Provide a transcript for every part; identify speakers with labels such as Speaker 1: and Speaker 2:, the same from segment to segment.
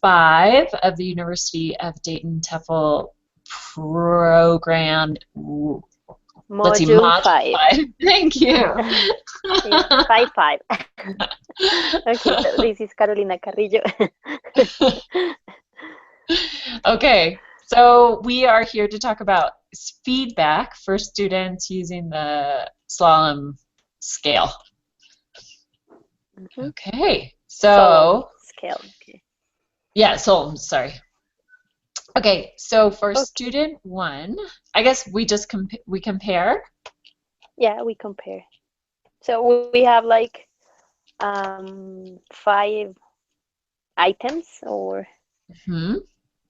Speaker 1: 5 of the University of Dayton TEFL program. Let's see,
Speaker 2: Module
Speaker 1: module
Speaker 2: 5.
Speaker 1: 5. Thank you.
Speaker 2: It's 5-5. Okay, so this is Carolina Carrillo.
Speaker 1: Okay, so we are here to talk about feedback for students using the slalom scale.
Speaker 2: Mhm.
Speaker 1: Okay,
Speaker 2: Solom
Speaker 1: so
Speaker 2: scale. Okay.
Speaker 1: yeah, so sorry. Okay, so for
Speaker 2: Okay.
Speaker 1: student 1, I guess we just we compare.
Speaker 2: Yeah, we compare. So we have like 5 items, or
Speaker 1: Hmm.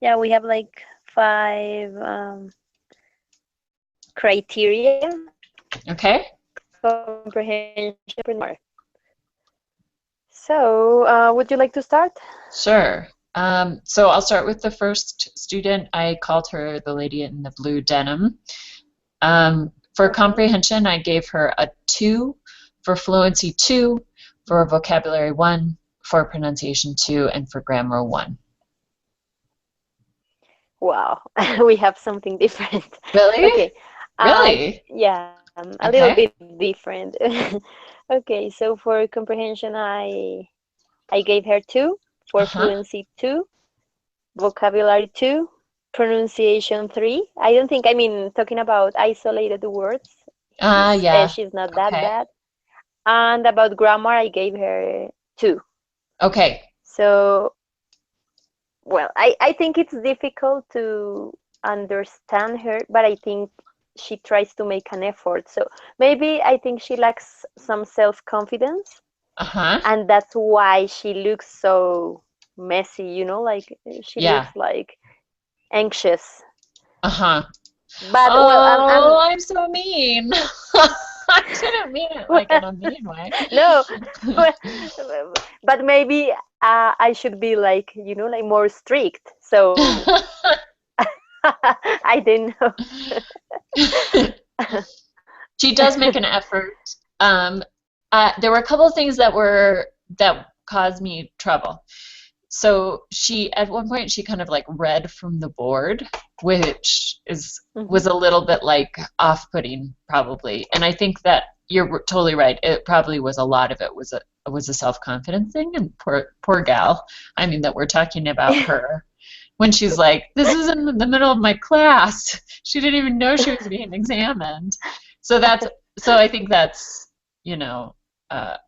Speaker 2: yeah, we have like 5 criteria:
Speaker 1: Okay,
Speaker 2: comprehension, more. So, would you like to start?
Speaker 1: sure. So I'll start with the first student. I called her the lady in the blue denim. For
Speaker 2: Okay.
Speaker 1: comprehension, I gave her a 2, for fluency 2, for vocabulary 1, for pronunciation 2, and for grammar 1.
Speaker 2: Wow, we have something different.
Speaker 1: Really?
Speaker 2: Okay.
Speaker 1: Really?
Speaker 2: Yeah, a little
Speaker 1: Okay.
Speaker 2: bit different. Okay, so for comprehension, I gave her 2, for
Speaker 1: Uh-huh.
Speaker 2: fluency 2, vocabulary 2, pronunciation 3. I don't think, I mean, talking about isolated words,
Speaker 1: Yeah.
Speaker 2: she's not that
Speaker 1: Okay.
Speaker 2: bad. And about grammar, I gave her 2.
Speaker 1: Okay.
Speaker 2: So, well, I think it's difficult to understand her, but I think she tries to make an effort. So maybe I think she lacks some self-confidence,
Speaker 1: Uh-huh.
Speaker 2: and that's why she looks so messy, like she
Speaker 1: Yeah.
Speaker 2: looks like anxious.
Speaker 1: Uh-huh.
Speaker 2: But well,
Speaker 1: Oh, I'm so mean. I didn't mean it like in a mean way.
Speaker 2: no, but maybe I should be like, like more strict. So I didn't know.
Speaker 1: She does make an effort. Um, there were a couple of things that caused me trouble. So she, at one point, she kind of like read from the board, which was
Speaker 2: Mhm.
Speaker 1: a little bit like off-putting, probably. And I think that you're totally right. It probably was a lot of it was a self-confidence thing. And poor gal. I mean, that we're talking about her when she's like, "This is in the middle of my class." She didn't even know she was being examined. So I think that's, you know,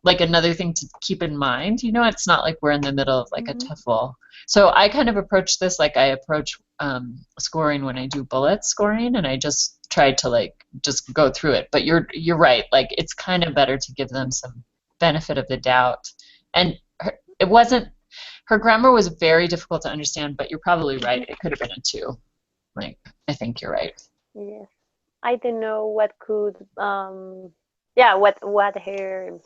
Speaker 1: like another thing to keep in mind. It's not like we're in the middle of like a
Speaker 2: Mhm.
Speaker 1: TEFL. So I kind of approach this like I approach scoring when I do bullet scoring, and I just try to like just go through it. But you're right. Like it's kind of better to give them some benefit of the doubt. And it wasn't her grammar was very difficult to understand, but you're probably right. It could have been a 2. Like I think you're right.
Speaker 2: Yes. I don't know what could, yeah, what her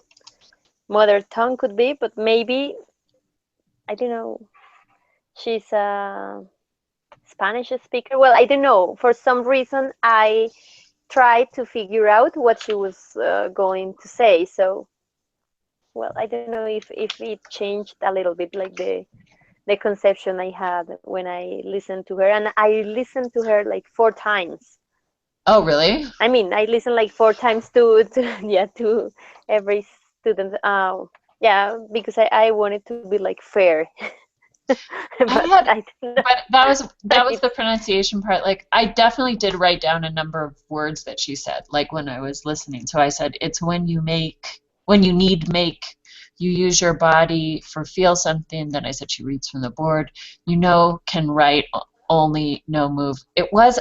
Speaker 2: mother tongue could be, but maybe, I don't know, she's a Spanish speaker. Well, I don't know. For some reason, I tried to figure out what she was going to say. So, well, I don't know if it changed a little bit, like the conception I had when I listened to her, and I listened to her like 4 times.
Speaker 1: Oh, really?
Speaker 2: I mean, I listened like 4 times to yeah, to every student. Yeah, because I wanted to be like fair,
Speaker 1: I
Speaker 2: but
Speaker 1: had,
Speaker 2: I don't know.
Speaker 1: but that was
Speaker 2: It's,
Speaker 1: the pronunciation part. Like I definitely did write down a number of words that she said, like when I was listening. So I said, it's when you need make, you use your body for feel something. Then I said she reads from the board. Can write only no move. It was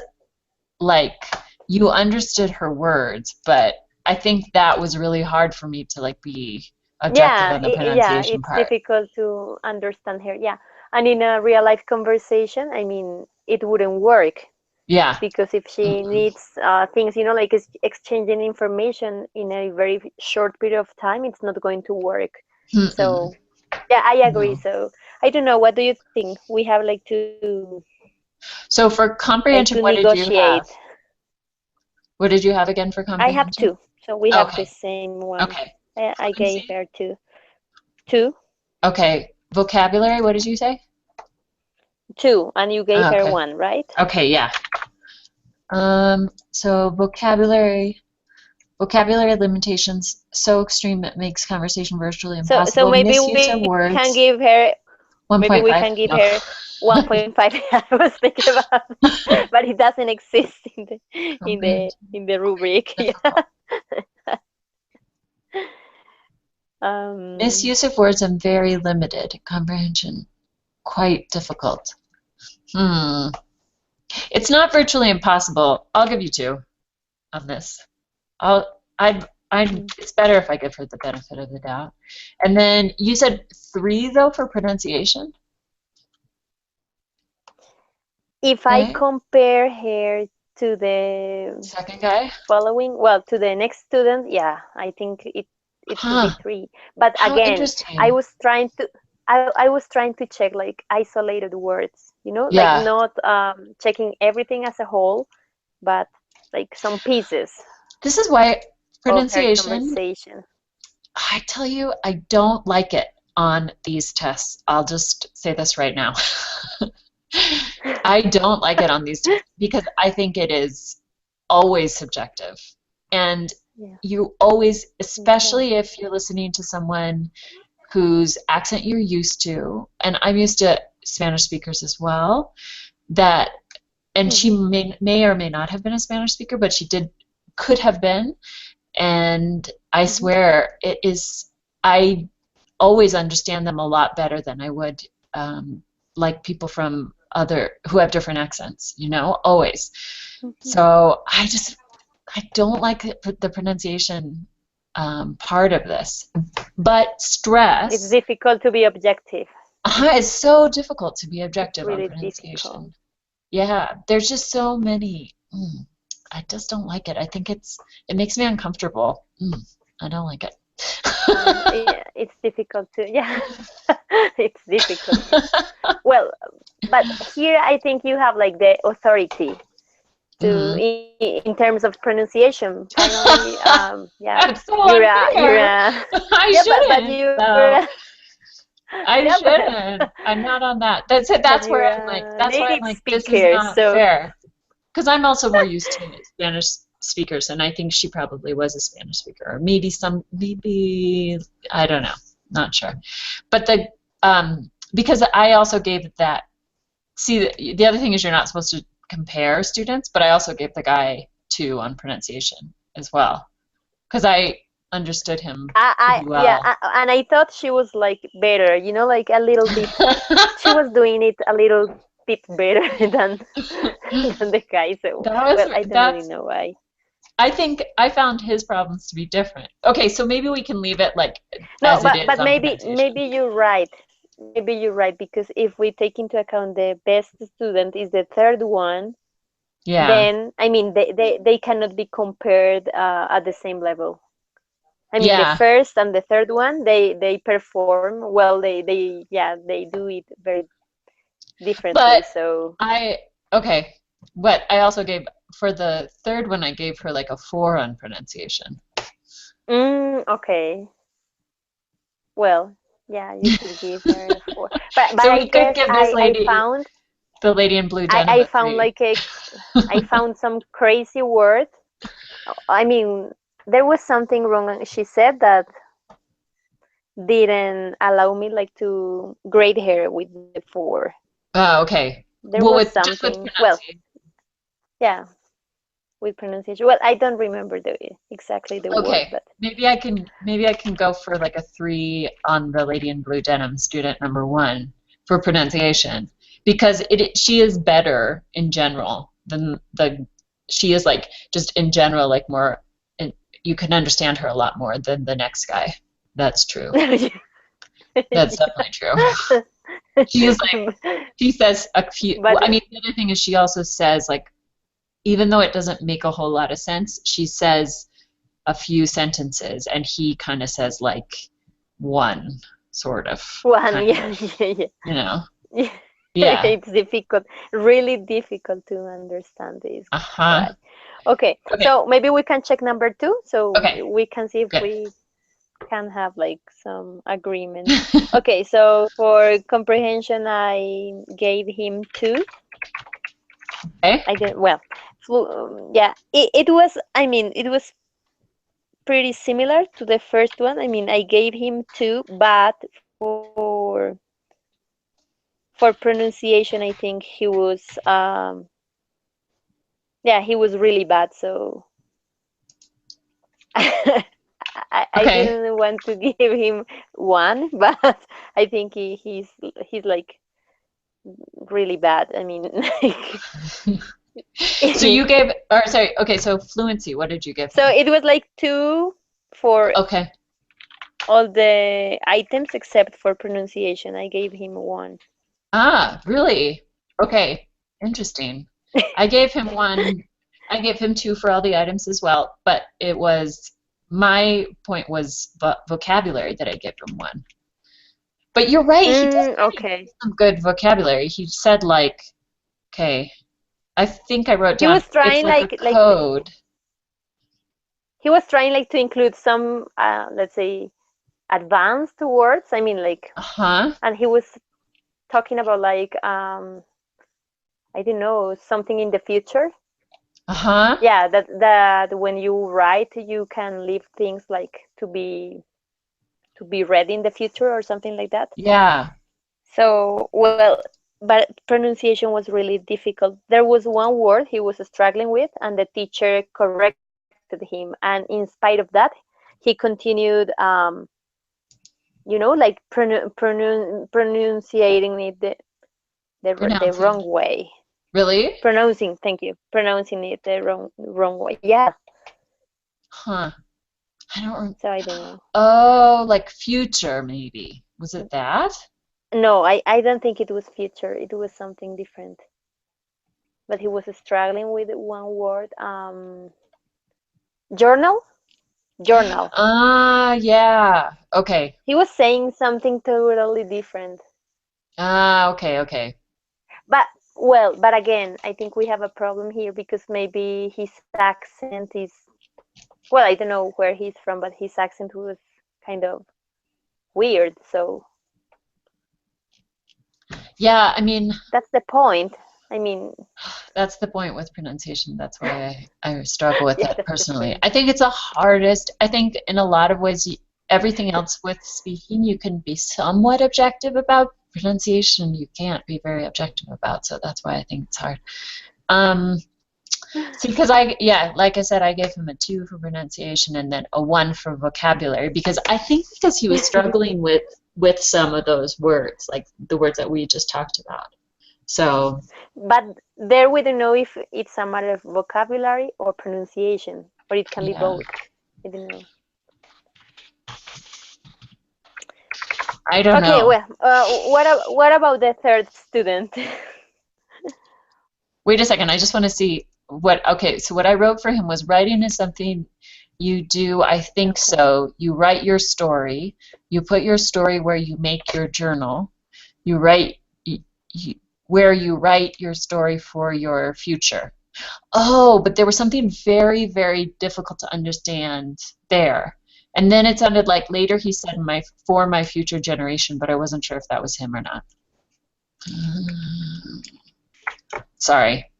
Speaker 1: like you understood her words, but I think that was really hard for me to like be objective
Speaker 2: yeah,
Speaker 1: on the
Speaker 2: yeah,
Speaker 1: pronunciation
Speaker 2: it's
Speaker 1: part.
Speaker 2: difficult to understand her. Yeah, and in a real life conversation, I mean, it wouldn't work
Speaker 1: Yeah.
Speaker 2: because if she
Speaker 1: Mm-mm.
Speaker 2: needs things, like exchanging information in a very short period of time, it's not going to work.
Speaker 1: Mm-mm.
Speaker 2: So yeah, I agree.
Speaker 1: No.
Speaker 2: So I don't know. What do you think? We have
Speaker 1: So for
Speaker 2: like
Speaker 1: comprehension,
Speaker 2: to
Speaker 1: what did you have?
Speaker 2: negotiate.
Speaker 1: What did you have again for
Speaker 2: I have
Speaker 1: comprehension?
Speaker 2: 2, so we have the
Speaker 1: Okay.
Speaker 2: same one.
Speaker 1: Okay.
Speaker 2: I gave
Speaker 1: Fluency?
Speaker 2: her 2. 2.
Speaker 1: Okay. Vocabulary, what did you say?
Speaker 2: 2, and you gave
Speaker 1: Oh,
Speaker 2: her
Speaker 1: okay.
Speaker 2: 1, right?
Speaker 1: Okay, yeah. So vocabulary limitations so extreme it makes conversation virtually
Speaker 2: So
Speaker 1: impossible.
Speaker 2: maybe
Speaker 1: Misuse
Speaker 2: we
Speaker 1: of
Speaker 2: can
Speaker 1: words,
Speaker 2: give her
Speaker 1: 1.5. No.
Speaker 2: 1.5. I was thinking about, but it doesn't exist in the
Speaker 1: Comprehension
Speaker 2: rubric. Yeah.
Speaker 1: difficult.
Speaker 2: Um,
Speaker 1: Misuse of words and very limited. Comprehension quite difficult. Hmm. It's not virtually impossible. I'll give you 2 on this. It's better if I give her the benefit of the doubt. And then you said 3 though for pronunciation,
Speaker 2: if I
Speaker 1: right?
Speaker 2: compare her to the
Speaker 1: Second guy?
Speaker 2: following, well, to the next student, yeah, I think it could be
Speaker 1: Huh.
Speaker 2: 3. But
Speaker 1: How
Speaker 2: again, I
Speaker 1: interesting.
Speaker 2: was trying to I was trying to check like isolated words, like
Speaker 1: Yeah.
Speaker 2: not checking everything as a whole, but like some pieces
Speaker 1: This is why
Speaker 2: of her
Speaker 1: pronunciation,
Speaker 2: conversation.
Speaker 1: I tell you, I don't like it on these tests. I'll just say this right now. I don't like it on these tests because I think it is always subjective. And
Speaker 2: Yeah.
Speaker 1: you always,
Speaker 2: Okay.
Speaker 1: especially if you're listening to someone whose accent you're used to, and I'm used to Spanish speakers as well, that, and she
Speaker 2: Mhm.
Speaker 1: may or may not have been a Spanish speaker, but could have been. And I
Speaker 2: Mhm.
Speaker 1: swear I always understand them a lot better than I would like people from who have different accents, always.
Speaker 2: Mhm.
Speaker 1: So I don't like the pronunciation part of this. But
Speaker 2: It's
Speaker 1: stress,
Speaker 2: difficult to be objective.
Speaker 1: it's so difficult to be
Speaker 2: It's
Speaker 1: objective on
Speaker 2: really difficult.
Speaker 1: pronunciation. Yeah, there's just so many. I just don't like it. I think it makes me uncomfortable. I don't like it.
Speaker 2: Yeah, it's difficult to, yeah, it's difficult. Well, but here I think you have like the authority to,
Speaker 1: Mm.
Speaker 2: in terms of pronunciation. Finally, yeah,
Speaker 1: That's so
Speaker 2: you're
Speaker 1: unfair.
Speaker 2: a,
Speaker 1: I
Speaker 2: yeah, but
Speaker 1: shouldn't,
Speaker 2: you're
Speaker 1: though.
Speaker 2: a,
Speaker 1: I
Speaker 2: yeah,
Speaker 1: shouldn't. I'm not on that. That's it.
Speaker 2: but
Speaker 1: That's
Speaker 2: you're
Speaker 1: where I'm like,
Speaker 2: a
Speaker 1: that's why I'm
Speaker 2: native
Speaker 1: like, this is
Speaker 2: speaker,
Speaker 1: not
Speaker 2: so
Speaker 1: fair. Because I'm also more used to Spanish speakers, and I think she probably was a Spanish speaker, or maybe I don't know, not sure. But because I also gave that. See, the other thing is you're not supposed to compare students, but I also gave the guy 2 on pronunciation as well, because I understood him pretty
Speaker 2: yeah,
Speaker 1: well.
Speaker 2: and I thought she was like better, like a little bit. She was doing it a little bit better than the guy. So,
Speaker 1: That was
Speaker 2: well, I don't really
Speaker 1: that's
Speaker 2: know why.
Speaker 1: I think I found his problems to be different. Okay, so maybe we can leave it like
Speaker 2: No,
Speaker 1: as it
Speaker 2: but
Speaker 1: is on
Speaker 2: maybe
Speaker 1: pronunciation.
Speaker 2: you're right. Maybe you're right because if we take into account the best student is the third one,
Speaker 1: Yeah.
Speaker 2: then I mean they cannot be compared at the same level. I mean the
Speaker 1: Yeah.
Speaker 2: first and the third one they perform well. They do it very differently.
Speaker 1: But
Speaker 2: So
Speaker 1: I okay. But I also gave for the third one I gave her like a 4 on pronunciation.
Speaker 2: okay. Well, yeah, you could give her a 4. But
Speaker 1: So
Speaker 2: I
Speaker 1: we could
Speaker 2: guess
Speaker 1: give this
Speaker 2: I
Speaker 1: lady,
Speaker 2: found
Speaker 1: the lady in blue
Speaker 2: I,
Speaker 1: denim,
Speaker 2: I
Speaker 1: a
Speaker 2: found
Speaker 1: 3.
Speaker 2: like a I found some crazy word. I mean, there was something wrong. She said that didn't allow me like to grade her with the 4.
Speaker 1: Oh, okay.
Speaker 2: There
Speaker 1: Well,
Speaker 2: was
Speaker 1: with just with
Speaker 2: something. Well,
Speaker 1: pronunciation.
Speaker 2: yeah, with pronunciation. Well, I don't remember the exactly the word,
Speaker 1: Okay.
Speaker 2: but
Speaker 1: Maybe I can go for like a 3 on the lady in blue denim, student number 1, for pronunciation, because she is better in general than she is like just in general like more, and you can understand her a lot more than the next guy. That's true. That's definitely true. She is like, she says a few,
Speaker 2: but
Speaker 1: I mean, the other thing is she also says like, even though it doesn't make a whole lot of sense, she says a few sentences, and he kind of says like one, sort of,
Speaker 2: one,
Speaker 1: kind
Speaker 2: yeah,
Speaker 1: of,
Speaker 2: yeah,
Speaker 1: you know.
Speaker 2: yeah.
Speaker 1: Yeah.
Speaker 2: It's difficult, really difficult to understand this
Speaker 1: Uh-huh.
Speaker 2: guy. Okay,
Speaker 1: Okay.
Speaker 2: so maybe we can check number 2, so
Speaker 1: Okay.
Speaker 2: we can see if
Speaker 1: Good.
Speaker 2: we can have like some agreement. Okay, so for comprehension, I gave him 2.
Speaker 1: Okay.
Speaker 2: I did well. Yeah, it was. I mean, it was pretty similar to the first one. I mean, I gave him 2, but for pronunciation, I think he was yeah, he was really bad. So I
Speaker 1: Okay.
Speaker 2: didn't want to give him 1, but I think he's like really bad. I mean, like,
Speaker 1: So you gave, or sorry, okay, so fluency, what did you give
Speaker 2: so
Speaker 1: him?
Speaker 2: it was like 2 for
Speaker 1: Okay.
Speaker 2: all the items except for pronunciation. I gave him 1.
Speaker 1: Ah, really? Okay. Interesting. I gave him one, I gave him two for all the items as well, but it was, my point was vocabulary that I gave him one. But you're right, he did give
Speaker 2: Okay.
Speaker 1: some good vocabulary. He said like, okay, I think I wrote
Speaker 2: He
Speaker 1: down,
Speaker 2: was
Speaker 1: it's
Speaker 2: trying
Speaker 1: like a
Speaker 2: like
Speaker 1: code.
Speaker 2: he was trying like to include some let's say advanced words. I mean like,
Speaker 1: Uh-huh.
Speaker 2: and he was talking about like I don't know, something in the future.
Speaker 1: Uh-huh.
Speaker 2: Yeah, that when you write, you can leave things like to be read in the future or something like that.
Speaker 1: Yeah.
Speaker 2: So, well, but pronunciation was really difficult. There was one word he was struggling with, and the teacher corrected him. And in spite of that, he continued, like pronunciating it the
Speaker 1: Pronouncing.
Speaker 2: wrong way.
Speaker 1: Really?
Speaker 2: Pronouncing, thank you, pronouncing it the wrong way. Yeah.
Speaker 1: Huh. I don't rem
Speaker 2: So I don't know.
Speaker 1: Oh, like future maybe. Was it that?
Speaker 2: No, I don't think it was future. It was something different. But he was struggling with one word. Journal? Journal.
Speaker 1: Ah, yeah. Okay.
Speaker 2: He was saying something totally different.
Speaker 1: Ah, okay, okay.
Speaker 2: But well, but again, I think we have a problem here because maybe his accent is, well, I don't know where he's from, but his accent was kind of weird. So
Speaker 1: Yeah, I mean,
Speaker 2: that's the point. I mean,
Speaker 1: that's the point with pronunciation. That's why I struggle with
Speaker 2: yeah,
Speaker 1: it
Speaker 2: that's the
Speaker 1: personally.
Speaker 2: point.
Speaker 1: I think it's the hardest. I think in a lot of ways, everything else with speaking, you can be somewhat objective about. Pronunciation, you can't be very objective about. So that's why I think it's hard. Um, See, because yeah, like I said, I gave him a 2 for pronunciation and then a 1 for vocabulary because I think because he was struggling with some of those words, like the words that we just talked about. So,
Speaker 2: But there we don't know if it's a matter of vocabulary or pronunciation, or it can be
Speaker 1: yeah,
Speaker 2: both. I don't know.
Speaker 1: I don't
Speaker 2: Okay,
Speaker 1: know.
Speaker 2: well, what about the third student?
Speaker 1: Wait a second, I just want to see what, okay, so what I wrote for him was writing is something you do, I think
Speaker 2: Okay.
Speaker 1: so. You write your story, you put your story where you make your journal, you write you, where you write your story for your future. Oh, but there was something very, very difficult to understand there. And then it sounded like later he said my for my future generation, but I wasn't sure if that was him or not. Sorry.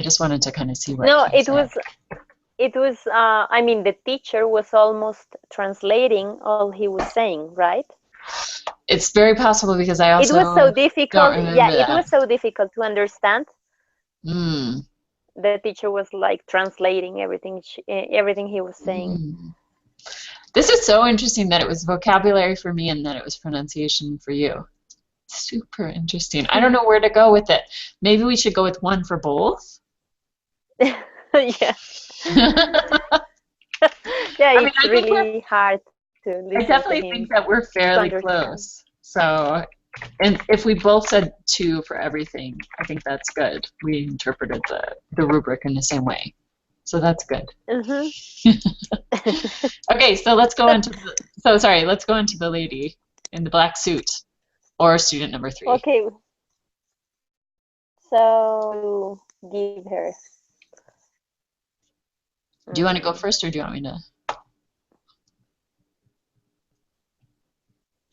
Speaker 1: I just wanted to kind of see what
Speaker 2: No,
Speaker 1: he said.
Speaker 2: it was I mean the teacher was almost translating all he was saying, right?
Speaker 1: It's very possible because I
Speaker 2: It was so
Speaker 1: also don't
Speaker 2: difficult. Yeah,
Speaker 1: remember
Speaker 2: it
Speaker 1: that.
Speaker 2: was so difficult to understand.
Speaker 1: Mm.
Speaker 2: The teacher was like translating everything he was saying.
Speaker 1: Mm. This is so interesting that it was vocabulary for me and that it was pronunciation for you. Super interesting. I don't know where to go with it. Maybe we should go with 1 for both.
Speaker 2: Yeah.
Speaker 1: I
Speaker 2: Yeah,
Speaker 1: mean,
Speaker 2: it's
Speaker 1: I think we're,
Speaker 2: really hard to listen
Speaker 1: I
Speaker 2: to
Speaker 1: definitely
Speaker 2: him,
Speaker 1: think that we're
Speaker 2: to
Speaker 1: fairly
Speaker 2: understand.
Speaker 1: close. So, and if we both said 2 for everything, I think that's good. We interpreted the rubric in the same way. So that's good.
Speaker 2: Hmm.
Speaker 1: Okay, so let's go into the, so sorry, let's go into the lady in the black suit or student number 3.
Speaker 2: Okay, so give her.
Speaker 1: Do you want to go
Speaker 2: Mm.
Speaker 1: first or do you want me to?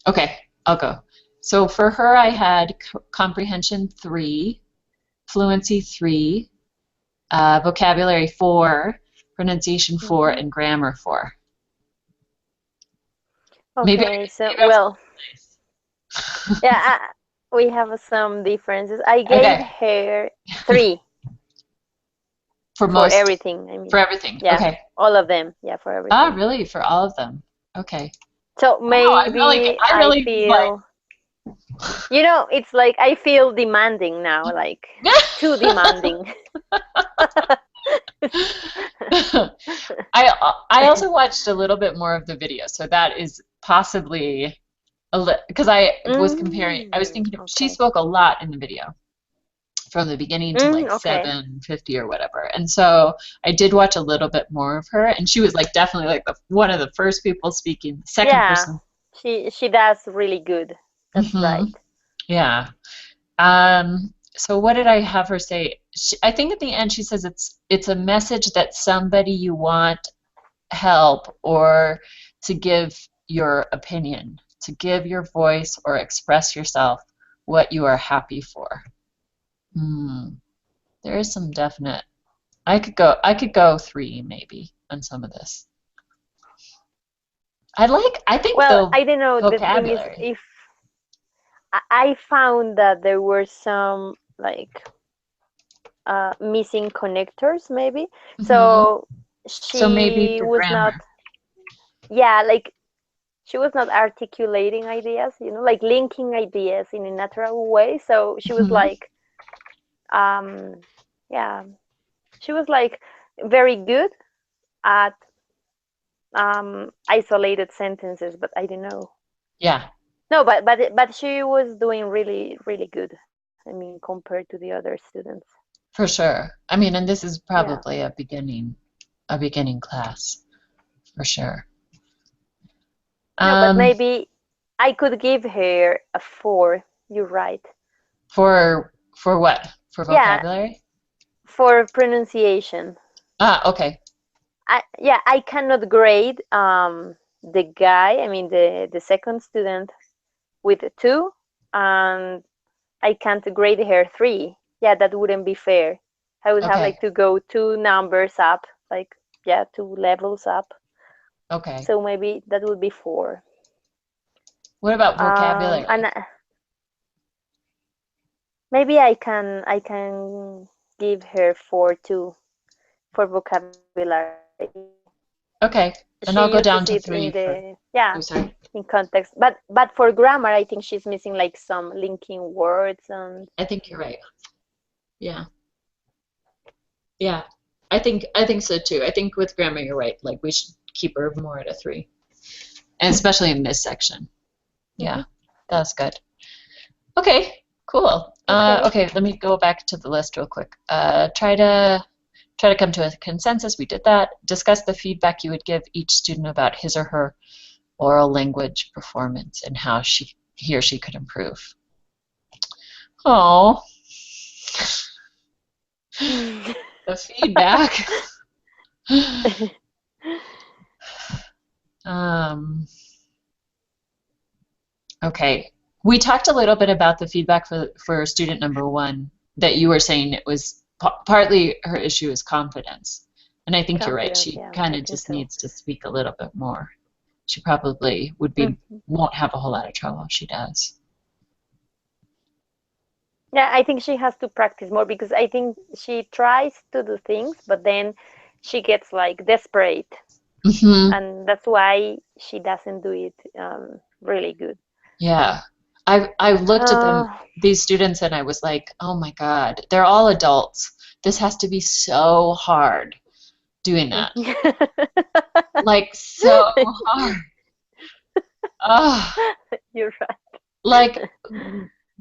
Speaker 1: Okay, I'll go. So for her, I had comprehension 3, fluency 3, vocabulary 4, pronunciation 4,
Speaker 2: Hmm.
Speaker 1: and grammar 4. Maybe I,
Speaker 2: Okay, so
Speaker 1: maybe I was
Speaker 2: well,
Speaker 1: nice.
Speaker 2: yeah, we have some differences. I gave
Speaker 1: Okay,
Speaker 2: her 3
Speaker 1: for
Speaker 2: for
Speaker 1: most,
Speaker 2: everything. I
Speaker 1: for
Speaker 2: mean,
Speaker 1: everything.
Speaker 2: yeah,
Speaker 1: Okay.
Speaker 2: all of them. Yeah, for
Speaker 1: Ah,
Speaker 2: everything.
Speaker 1: really? For all of them. Okay.
Speaker 2: So
Speaker 1: Wow,
Speaker 2: maybe
Speaker 1: I
Speaker 2: I
Speaker 1: really was like,
Speaker 2: feel, it's like I feel demanding now, like too demanding.
Speaker 1: I also watched a little bit more of the video, so that is possibly because I was thinking she
Speaker 2: Okay.
Speaker 1: spoke a lot in the video from the beginning to like
Speaker 2: Okay.
Speaker 1: 7:50 or whatever. And so I did watch a little bit more of her, and she was like definitely like one of the first people speaking, the second
Speaker 2: Yeah,
Speaker 1: person.
Speaker 2: she does really good. That's
Speaker 1: Hmm.
Speaker 2: right.
Speaker 1: Yeah. So what did I have her say? I think at the end she says it's a message that somebody you want help or to give your opinion, to give your voice or express yourself what you are happy for. Hmm. There is some definite. I could go 3 maybe on some of this. I think
Speaker 2: Well,
Speaker 1: the
Speaker 2: I don't know. The thing is,
Speaker 1: vocabulary.
Speaker 2: if I found that there were some like missing connectors, maybe.
Speaker 1: Hmm.
Speaker 2: So
Speaker 1: So maybe
Speaker 2: she
Speaker 1: for
Speaker 2: was not,
Speaker 1: grammar.
Speaker 2: yeah, like she was not articulating ideas, like linking ideas in a natural way. So she was
Speaker 1: Hmm.
Speaker 2: like, um, yeah, she was like very good at isolated sentences, but I don't know.
Speaker 1: Yeah,
Speaker 2: No, but she was doing really really good. I mean, compared to the other students.
Speaker 1: for sure. I mean, and this is
Speaker 2: Yeah.
Speaker 1: probably a beginning class for sure.
Speaker 2: No, but
Speaker 1: Um,
Speaker 2: maybe I could give her a 4. You're right.
Speaker 1: for what? For
Speaker 2: Yeah,
Speaker 1: vocabulary?
Speaker 2: for pronunciation.
Speaker 1: Ah, okay.
Speaker 2: I cannot grade the guy. I mean the second student with 2, and I can't grade her 3. Yeah, that wouldn't be fair. I would have
Speaker 1: Okay.
Speaker 2: like to go 2 numbers up, like yeah, 2 levels up.
Speaker 1: Okay.
Speaker 2: So maybe that would be 4.
Speaker 1: What about
Speaker 2: And
Speaker 1: vocabulary?
Speaker 2: maybe I can give her 4 too for vocabulary. She
Speaker 1: Okay.
Speaker 2: uses it
Speaker 1: And I'll
Speaker 2: in
Speaker 1: go down to
Speaker 2: the
Speaker 1: 3 for, oh,
Speaker 2: in
Speaker 1: sorry.
Speaker 2: context. But for grammar, I think she's missing like some linking words and
Speaker 1: I think you're right. Yeah. Yeah. I think so too. I think with grammar you're right. Like we should keep her more at a 3. And especially in this section.
Speaker 2: mhm.
Speaker 1: Yeah. That's good. Okay, cool.
Speaker 2: Okay.
Speaker 1: Okay, let me go back to the list real quick. Try to come to a consensus. We did that. Discuss the feedback you would give each student about his or her oral language performance and how he or she could improve. Oh, the feedback. Um, okay. We talked a little bit about the feedback for student number 1 that you were saying it was partly her issue is confidence. And I think you're right.
Speaker 2: Confidence,
Speaker 1: She
Speaker 2: yeah,
Speaker 1: kind
Speaker 2: I
Speaker 1: of
Speaker 2: think
Speaker 1: just
Speaker 2: so.
Speaker 1: needs to speak a little bit more. She probably
Speaker 2: Mhm.
Speaker 1: won't have a whole lot of trouble if she does.
Speaker 2: Yeah, I think she has to practice more because I think she tries to do things, but then she gets like desperate,
Speaker 1: Hmm.
Speaker 2: and that's why she doesn't do it really good.
Speaker 1: Yeah. I've looked at
Speaker 2: Uh,
Speaker 1: these students, and I was like, oh my God, they're all adults. This has to be so hard doing that. Like so hard. Oh,
Speaker 2: You're right.
Speaker 1: like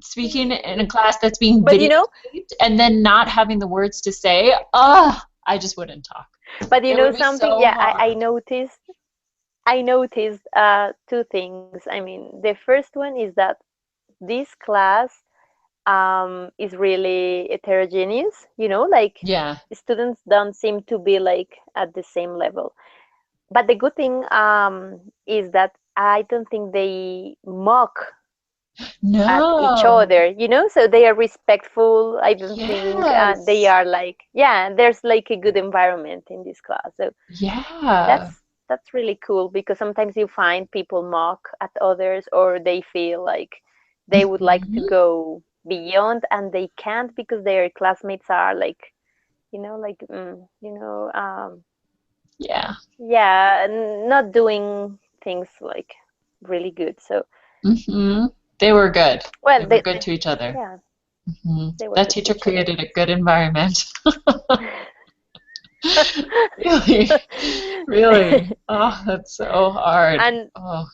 Speaker 1: speaking in a class that's being
Speaker 2: But
Speaker 1: videotaped and then not having the words to say. Oh, I just wouldn't talk. It would be
Speaker 2: something?
Speaker 1: so
Speaker 2: Yeah, I
Speaker 1: hard.
Speaker 2: noticed. I noticed 2 things. I mean, the first one is that this class is really heterogeneous. Like
Speaker 1: Yeah.
Speaker 2: students don't seem to be like at the same level. But the good thing is that I don't think they mock at each
Speaker 1: No.
Speaker 2: other, so they are respectful. I don't think they
Speaker 1: Yes.
Speaker 2: are like, yeah, there's like a good environment in this class. So
Speaker 1: Yeah.
Speaker 2: that's really cool, because sometimes you find people mock at others, or they feel like they would like to
Speaker 1: Hmm.
Speaker 2: go beyond and they can't because their classmates are like, like,
Speaker 1: Yeah.
Speaker 2: yeah, not doing things like really good. So,
Speaker 1: Hmm. They were good. They
Speaker 2: well,
Speaker 1: were good to each other.
Speaker 2: yeah,
Speaker 1: Hmm.
Speaker 2: they were
Speaker 1: That
Speaker 2: good to
Speaker 1: teacher
Speaker 2: each other.
Speaker 1: created a good environment. Really, really. Oh, that's so hard.
Speaker 2: And
Speaker 1: Oh.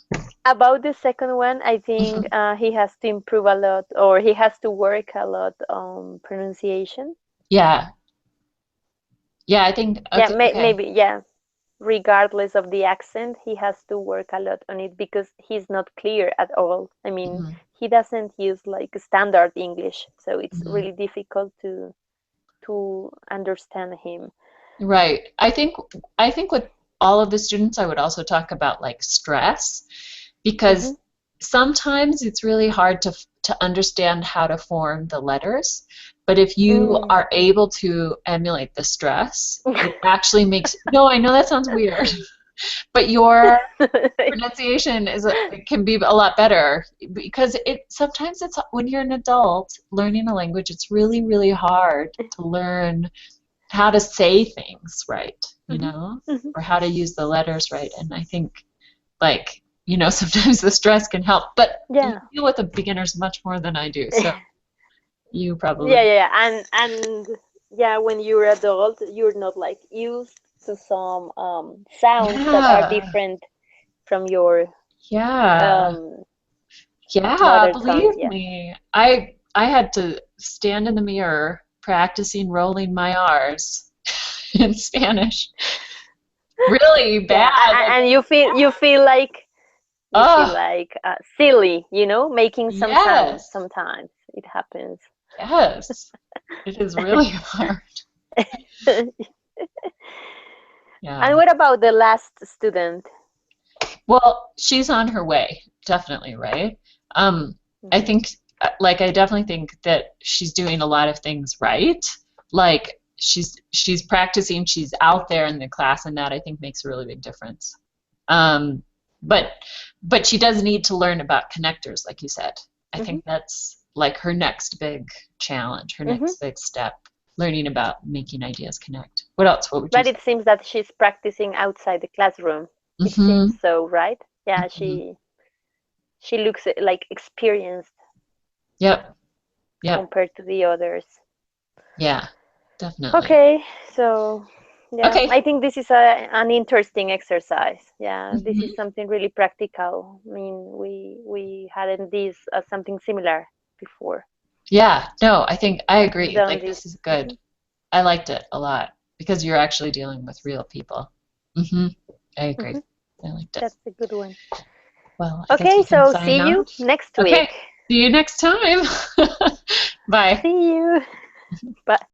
Speaker 2: about the second one, I think
Speaker 1: Mhm.
Speaker 2: he has to improve a lot, or he has to work a lot on pronunciation.
Speaker 1: Yeah. Yeah, I think
Speaker 2: Yeah,
Speaker 1: okay, okay.
Speaker 2: maybe, yeah. Regardless of the accent, he has to work a lot on it because he's not clear at all. I mean,
Speaker 1: Mhm.
Speaker 2: he doesn't use like standard English, so it's
Speaker 1: Mhm.
Speaker 2: really difficult to understand him.
Speaker 1: Right. I think with all of the students I would also talk about like stress
Speaker 2: Hmm.
Speaker 1: because sometimes it's really hard to understand how to form the letters, but if you
Speaker 2: Mm.
Speaker 1: are able to emulate the stress, it actually makes, no, I know that sounds weird, but your pronunciation it can be a lot better because it sometimes it's when you're an adult learning a language, it's really, really hard to learn how to say things right,
Speaker 2: Hmm. Hmm.
Speaker 1: or how to use the letters right. And I think, like, sometimes the stress can help, but you
Speaker 2: Yeah.
Speaker 1: deal with the beginners much more than I do, so
Speaker 2: Yeah,
Speaker 1: you
Speaker 2: yeah,
Speaker 1: probably.
Speaker 2: yeah. And yeah, when you're adult, you're not like used to some sounds that are
Speaker 1: Yeah,
Speaker 2: different from your
Speaker 1: yeah,
Speaker 2: um
Speaker 1: yeah,
Speaker 2: mother tongue.
Speaker 1: believe
Speaker 2: Yeah.
Speaker 1: me, I had to stand in the mirror practicing rolling my R's in Spanish really bad,
Speaker 2: Yeah,
Speaker 1: like,
Speaker 2: and you feel like
Speaker 1: oh,
Speaker 2: silly, making some sounds.
Speaker 1: yes,
Speaker 2: Sometimes it happens.
Speaker 1: yes, it is really hard.
Speaker 2: And
Speaker 1: Yeah.
Speaker 2: what about the last student?
Speaker 1: Well, she's on her way, definitely, right? Um, I
Speaker 2: Hmm.
Speaker 1: think, like, I definitely think that she's doing a lot of things right. Like, she's practicing, she's out there in the class, and that I think makes a really big difference. Um, but but she does need to learn about connectors, like you said. I
Speaker 2: Hmm.
Speaker 1: think that's like her next big challenge, her
Speaker 2: Hmm.
Speaker 1: next big step, learning about making ideas connect. What else? What would you
Speaker 2: But
Speaker 1: say?
Speaker 2: it seems that she's practicing outside the classroom. It seems
Speaker 1: Hmm.
Speaker 2: so, right? Yeah,
Speaker 1: Hmm.
Speaker 2: she looks like experienced
Speaker 1: Yep. Yep.
Speaker 2: compared to the others.
Speaker 1: Yeah, definitely.
Speaker 2: Okay, so yeah, I
Speaker 1: Okay.
Speaker 2: think this is an interesting exercise. Yeah, this is
Speaker 1: Hmm.
Speaker 2: something really practical. I mean, we hadn't this something similar before.
Speaker 1: Yeah, no, I think I agree.
Speaker 2: Done
Speaker 1: Like,
Speaker 2: this.
Speaker 1: this is
Speaker 2: Hmm.
Speaker 1: good. I liked it a lot because you're actually dealing with real people. Hmm. I agree.
Speaker 2: Hmm.
Speaker 1: I liked it.
Speaker 2: That's a good one.
Speaker 1: Well, I guess
Speaker 2: Okay,
Speaker 1: we can
Speaker 2: so
Speaker 1: sign
Speaker 2: see you
Speaker 1: off.
Speaker 2: next
Speaker 1: Okay.
Speaker 2: week.
Speaker 1: See you next time. Bye.
Speaker 2: See you. Bye.